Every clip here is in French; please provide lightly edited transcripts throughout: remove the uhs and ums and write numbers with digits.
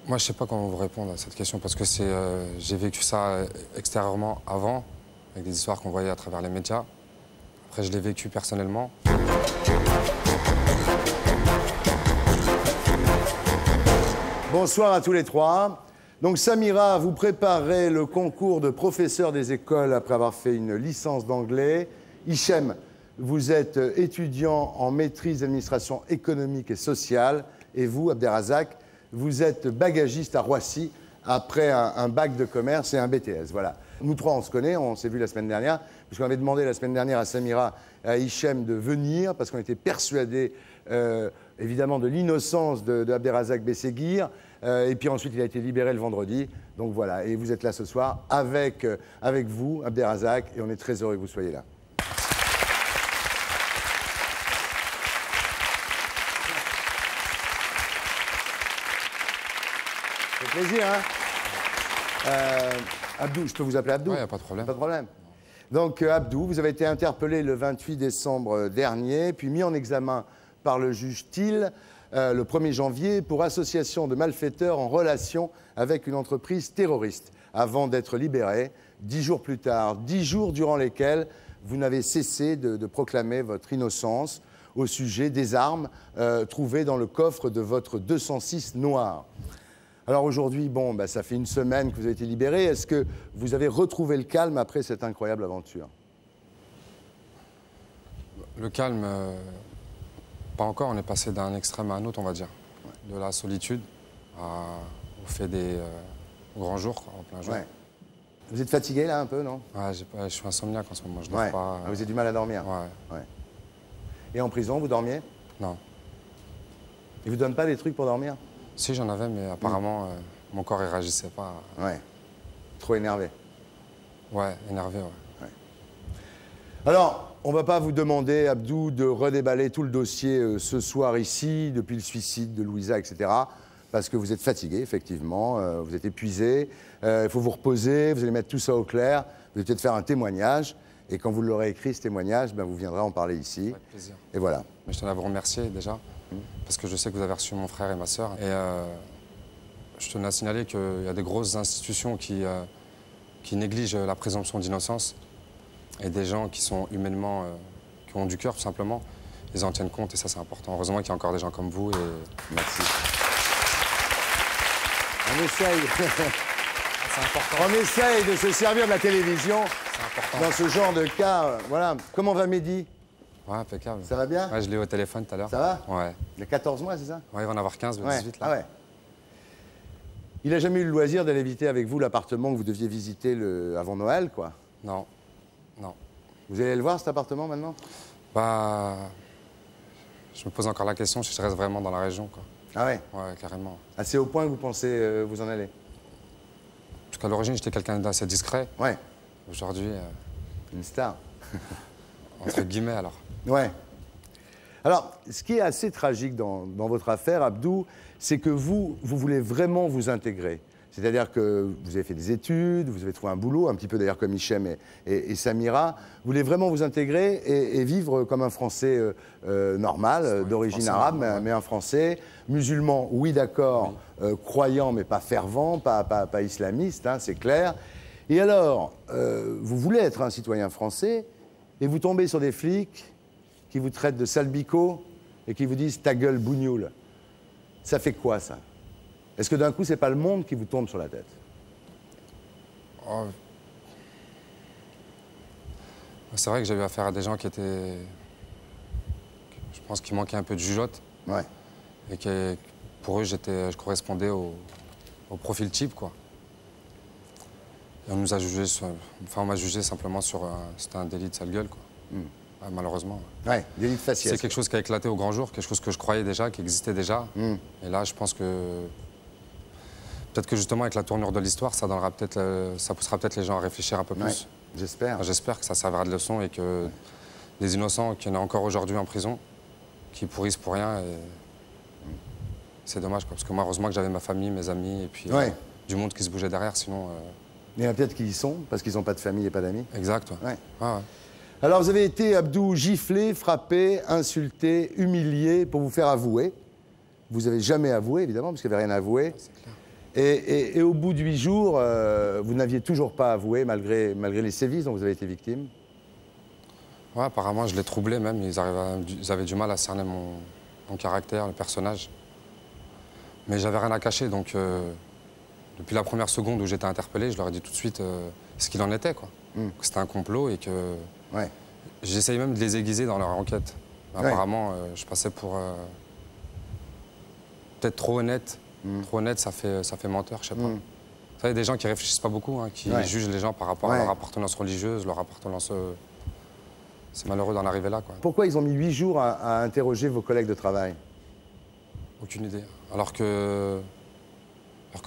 Moi, je sais pas comment vous répondre à cette question parce que j'ai vécu ça extérieurement avant, avec des histoires qu'on voyait à travers les médias. Après, je l'ai vécu personnellement. Bonsoir à tous les trois. Donc Samira, vous préparez le concours de professeur des écoles après avoir fait une licence d'anglais. Hichem, vous êtes étudiant en maîtrise d'administration économique et sociale. Et vous, Abderrazak, vous êtes bagagiste à Roissy après un bac de commerce et un BTS. Voilà. Nous trois, on se connaît, on s'est vu la semaine dernière, puisqu'on avait demandé la semaine dernière à Samira et à Hichem de venir, parce qu'on était persuadés, évidemment, de l'innocence de Abderrazak Besseguir. Et puis ensuite, il a été libéré le vendredi. Donc voilà, et vous êtes là ce soir avec vous, Abderrazak, et on est très heureux que vous soyez là. Ça fait plaisir, hein Abdou, je peux vous appeler Abdou? Oui, pas de problème. Pas de problème. Donc, Abdou, vous avez été interpellé le 28 décembre dernier, puis mis en examen par le juge Thiel le 1er janvier pour association de malfaiteurs en relation avec une entreprise terroriste, avant d'être libéré 10 jours plus tard, 10 jours durant lesquels vous n'avez cessé de proclamer votre innocence au sujet des armes trouvées dans le coffre de votre 206 noir. Alors aujourd'hui, bon, ça fait une semaine que vous avez été libéré. Est-ce que vous avez retrouvé le calme après cette incroyable aventure? Le calme, pas encore. On est passé d'un extrême à un autre, on va dire. Ouais. De la solitude au fait des grands jours, quoi, en plein jour. Ouais. Vous êtes fatigué là un peu, non? Ouais, je suis insomniaque en ce moment. Je dors pas. Ah, vous avez du mal à dormir? Ouais. Et en prison, vous dormiez? Non. Ils vous donnent pas des trucs pour dormir? Si, j'en avais, mais apparemment, mon corps, il réagissait pas. Ouais. Trop énervé? Ouais, énervé, ouais. Alors, on va pas vous demander, Abdou, de redéballer tout le dossier ce soir ici, depuis le suicide de Louisa, etc., parce que vous êtes fatigué, effectivement, vous êtes épuisé, il faut vous reposer, vous allez mettre tout ça au clair, vous allez peut-être faire un témoignage, et quand vous l'aurez écrit, ce témoignage, vous viendrez en parler ici. Avec plaisir. Et voilà. Mais je tenais à vous remercier, déjà. Parce que je sais que vous avez reçu mon frère et ma sœur. Et je tenais à signaler qu'il y a des grosses institutions qui négligent la présomption d'innocence. Et des gens qui sont humainement, qui ont du cœur tout simplement, ils en tiennent compte et ça c'est important. Heureusement qu'il y a encore des gens comme vous et merci. On essaye. C'est important. On essaye de se servir de la télévision dans ce genre de cas. Voilà. Comment va Mehdi? Ouais, impeccable. Ça va bien? Ouais, je l'ai eu au téléphone tout à l'heure. Ça va? Ouais. Il a 14 mois, c'est ça? Ouais, il va en avoir 15 ou 18 là. Ah ouais. Il n'a jamais eu le loisir d'aller visiter avec vous l'appartement que vous deviez visiter avant Noël, quoi? Non. Non. Vous allez le voir, cet appartement, maintenant? Bah... Je me pose encore la question si je reste vraiment dans la région, quoi. Ah ouais? Ouais, carrément. Ah, c'est au point que vous pensez vous en aller? Parce qu'à l'origine, j'étais quelqu'un d'assez discret. Ouais. Aujourd'hui... Une star. Entre guillemets, alors. Ouais. Alors, ce qui est assez tragique dans votre affaire, Abdou, c'est que vous voulez vraiment vous intégrer. C'est-à-dire que vous avez fait des études, vous avez trouvé un boulot, un petit peu d'ailleurs comme Hichem et Samira. Vous voulez vraiment vous intégrer et vivre comme un Français normal, d'origine arabe, mais un Français musulman, oui d'accord, oui. Croyant mais pas fervent, pas islamiste, hein, c'est clair. Et alors, vous voulez être un citoyen français et vous tombez sur des flics qui vous traitent de salbico et qui vous disent « ta gueule, bougnoule ». Ça fait quoi, ça? Est-ce que d'un coup, c'est pas le monde qui vous tombe sur la tête? Oh. C'est vrai que j'ai eu affaire à des gens qui étaient... Je pense qu'ils manquaient un peu de jugeote. Ouais. Et que pour eux, je correspondais au profil type, quoi. Et on nous a jugé, on m'a jugé simplement sur... C'était un délit de sale gueule, quoi. Ouais, malheureusement. Ouais, délit de faciès. C'est quelque chose qui a éclaté au grand jour, quelque chose que je croyais déjà, qui existait déjà. Et là, je pense que... Peut-être que justement, avec la tournure de l'histoire, ça poussera peut-être les gens à réfléchir un peu plus. Ouais, j'espère. J'espère que ça servira de leçon et que des innocents, qu'il y en a encore aujourd'hui en prison, qui pourrissent pour rien. C'est dommage, quoi, parce que moi, heureusement que j'avais ma famille, mes amis, et puis du monde qui se bougeait derrière, sinon... Il y en a peut-être qui y sont, parce qu'ils n'ont pas de famille et pas d'amis. Exact, ouais. Ouais. Alors, vous avez été, Abdou, giflé, frappé, insulté, humilié pour vous faire avouer. Vous n'avez jamais avoué, évidemment, parce qu'il n'y avait rien à avouer. C'est clair. Et au bout de 8 jours, vous n'aviez toujours pas avoué, malgré les sévices dont vous avez été victime? Ouais, apparemment, je l'ai troublé même. Ils avaient du mal à cerner mon caractère, le personnage. Mais j'avais rien à cacher, donc depuis la première seconde où j'étais interpellé, je leur ai dit tout de suite ce qu'il en était, quoi. Que c'était un complot et que j'essayais même de les aiguiser dans leur enquête. Mais apparemment, je passais pour peut-être trop honnête. Trop honnête, ça fait menteur, je sais pas. Vous savez, des gens qui réfléchissent pas beaucoup, hein, qui jugent les gens par rapport à leur appartenance religieuse, leur appartenance... C'est malheureux d'en arriver là, quoi. Pourquoi ils ont mis 8 jours à interroger vos collègues de travail? Aucune idée. Alors que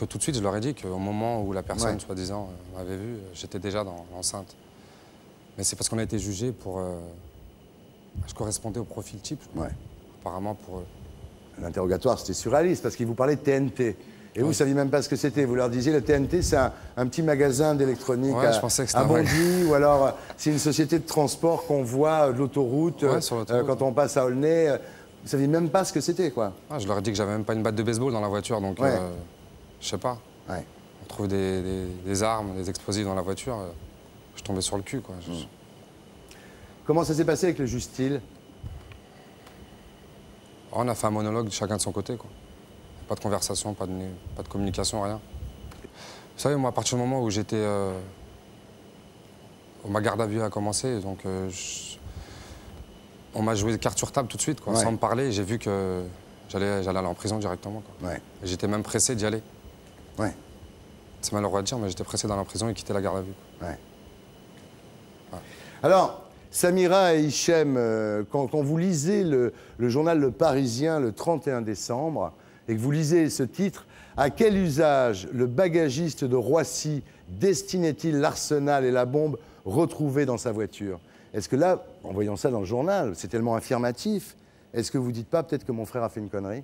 tout de suite, je leur ai dit qu'au moment où la personne, soi-disant, m'avait vu, j'étais déjà dans l'enceinte. Mais c'est parce qu'on a été jugé pour... je correspondais au profil type, apparemment pour eux. L'interrogatoire, c'était surréaliste, parce qu'ils vous parlaient de TNT. Et vous ne saviez même pas ce que c'était. Vous leur disiez, le TNT, c'est un petit magasin d'électronique à Bondy, ou alors c'est une société de transport qu'on voit de l'autoroute quand on passe à Aulnay. Vous ne saviez même pas ce que c'était, quoi. Je leur ai dit que j'avais même pas une batte de baseball dans la voiture, donc je sais pas. On trouve des armes, des explosifs dans la voiture, je tombais sur le cul, quoi. Comment ça s'est passé avec le Justil? On a fait un monologue chacun de son côté, quoi. Pas de conversation, pas de communication, rien. Vous savez, moi, à partir du moment où j'étais... où ma garde à vue a commencé, donc on m'a joué carte sur table tout de suite, quoi, sans me parler. J'ai vu que j'allais aller en prison directement, quoi. Et j'étais même pressé d'y aller. C'est malheureux à dire, mais j'étais pressé d'aller en prison et quitter la garde à vue. Alors, Samira et Hichem, quand vous lisez le journal Le Parisien le 31 décembre, et que vous lisez ce titre, « À quel usage le bagagiste de Roissy destinait-il l'arsenal et la bombe retrouvés dans sa voiture ?» Est-ce que là, en voyant ça dans le journal, c'est tellement affirmatif, est-ce que vous ne dites pas peut-être que mon frère a fait une connerie?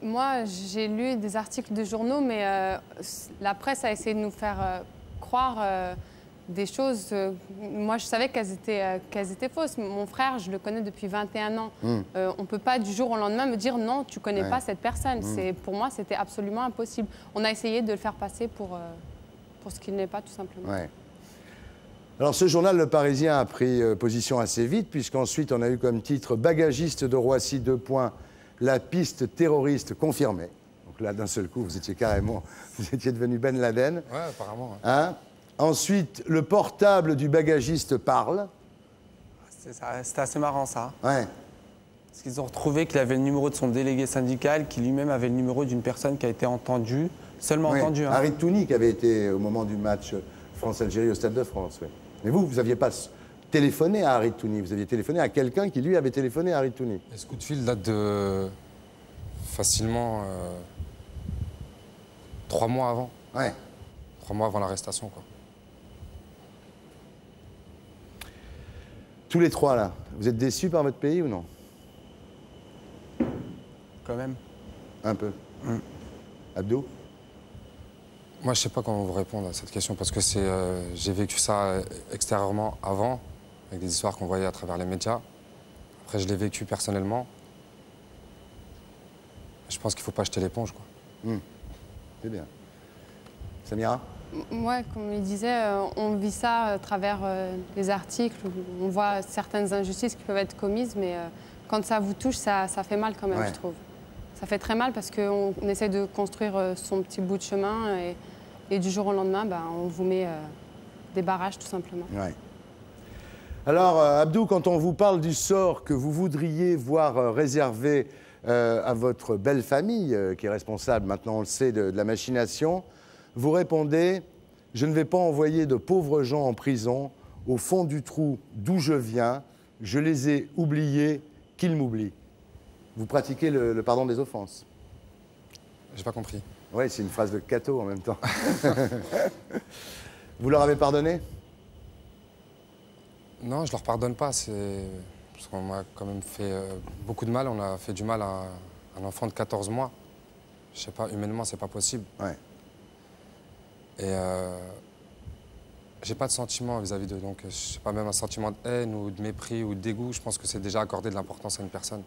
Moi, j'ai lu des articles de journaux, mais la presse a essayé de nous faire croire des choses. Moi, je savais qu'elles étaient fausses. Mon frère, je le connais depuis 21 ans. On ne peut pas du jour au lendemain me dire non, tu ne connais pas cette personne. Pour moi, c'était absolument impossible. On a essayé de le faire passer pour ce qu'il n'est pas, tout simplement. Alors, ce journal, Le Parisien, a pris position assez vite, puisqu'ensuite, on a eu comme titre « Bagagiste de Roissy, 2 points, la piste terroriste confirmée ». Donc là, d'un seul coup, vous étiez carrément... Vous étiez devenu Ben Laden. Ouais, apparemment. Hein? Ensuite, le portable du bagagiste parle. C'était assez marrant, ça. Parce qu'ils ont retrouvé qu'il avait le numéro de son délégué syndical, qui lui-même avait le numéro d'une personne qui a été entendue, seulement entendue. Harit Touni, qui avait été au moment du match France-Algérie au Stade de France. Mais vous n'aviez pas téléphoné à Harit Touni, vous aviez téléphoné à quelqu'un qui, lui, avait téléphoné à Harit Touni. Et ce coup de fil date de facilement 3 mois avant. 3 mois avant l'arrestation, quoi. Tous les trois, là, vous êtes déçus par votre pays ou non? Quand même. Un peu. Abdou? Moi, je sais pas comment vous répondre à cette question, parce que j'ai vécu ça extérieurement avant, avec des histoires qu'on voyait à travers les médias. Après, je l'ai vécu personnellement. Je pense qu'il faut pas jeter l'éponge, quoi. C'est bien. Samira? Ouais, comme il disait, on vit ça à travers les articles où on voit certaines injustices qui peuvent être commises, mais quand ça vous touche, ça fait mal quand même, je trouve. Ça fait très mal parce qu'on essaie de construire son petit bout de chemin et du jour au lendemain, on vous met des barrages tout simplement. Alors, Abdou, quand on vous parle du sort que vous voudriez voir réservé à votre belle famille, qui est responsable, maintenant on le sait, de la machination, vous répondez « Je ne vais pas envoyer de pauvres gens en prison. Au fond du trou d'où je viens, je les ai oubliés, qu'ils m'oublient. » Vous pratiquez le pardon des offenses. J'ai pas compris. Oui, c'est une phrase de Cato en même temps. Vous leur avez pardonné? Non, je leur pardonne pas. Parce qu'on m'a quand même fait beaucoup de mal. On a fait du mal à un enfant de 14 mois. Je sais pas, humainement, c'est pas possible. Et j'ai pas de sentiment vis-à-vis d'eux. Donc, je sais pas, même un sentiment de haine ou de mépris ou de dégoût, je pense que c'est déjà accorder de l'importance à une personne.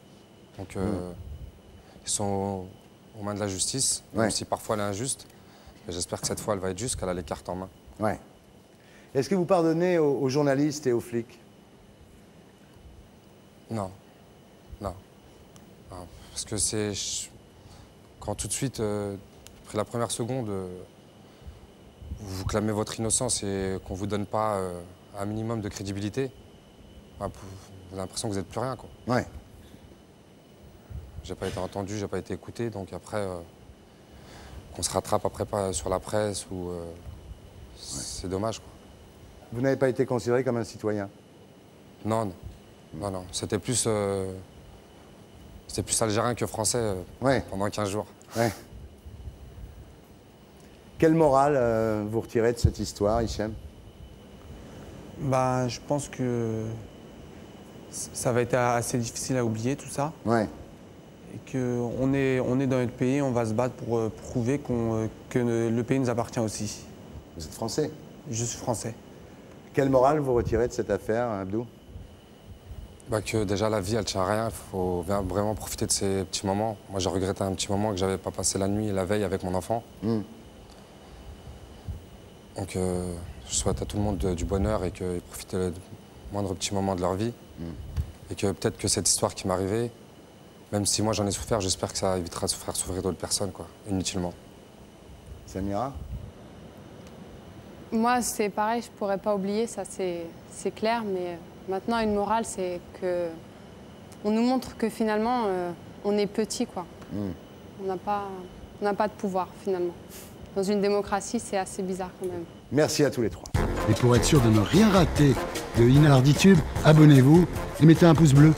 Donc, ils sont aux mains de la justice, Ouais. même si parfois elle est injuste. Mais j'espère que cette fois, elle va être juste, qu'elle a les cartes en main. Ouais. Est-ce que vous pardonnez aux journalistes et aux flics? Non. Non. Non. Parce que c'est... Quand tout de suite, après la première seconde, vous clamez votre innocence et qu'on ne vous donne pas un minimum de crédibilité, bah, vous avez l'impression que vous n'êtes plus rien, quoi. Ouais. J'ai pas été entendu, j'ai pas été écouté, donc après, qu'on se rattrape après pas sur la presse ou... C'est dommage, quoi. Vous n'avez pas été considéré comme un citoyen? Non, non. Non, non. C'était plus algérien que français Ouais. pendant 15 jours. Ouais. Quelle morale vous retirez de cette histoire, Hichem? Bah, je pense que ça va être assez difficile à oublier tout ça. Ouais. Et qu'on est dans notre pays, on va se battre pour prouver que le pays nous appartient aussi. Vous êtes français. Je suis français. Quelle morale vous retirez de cette affaire, Abdou? Bah que déjà la vie elle tient à rien, il faut vraiment profiter de ces petits moments. Moi j'ai regretté un petit moment que j'avais pas passé la nuit et la veille avec mon enfant. Donc je souhaite à tout le monde du bonheur et qu'ils profitent du moindre petit moment de leur vie. Et que peut-être que cette histoire qui m'est arrivée, même si moi j'en ai souffert, j'espère que ça évitera de faire souffrir d'autres personnes, quoi, inutilement. Samira? Moi, c'est pareil, je pourrais pas oublier, ça c'est clair, mais maintenant, une morale, c'est que on nous montre que finalement, on est petit, quoi. On n'a pas de pouvoir, finalement. Dans une démocratie, c'est assez bizarre, quand même. Merci à tous les trois. Et pour être sûr de ne rien rater de Inarditube, abonnez-vous et mettez un pouce bleu.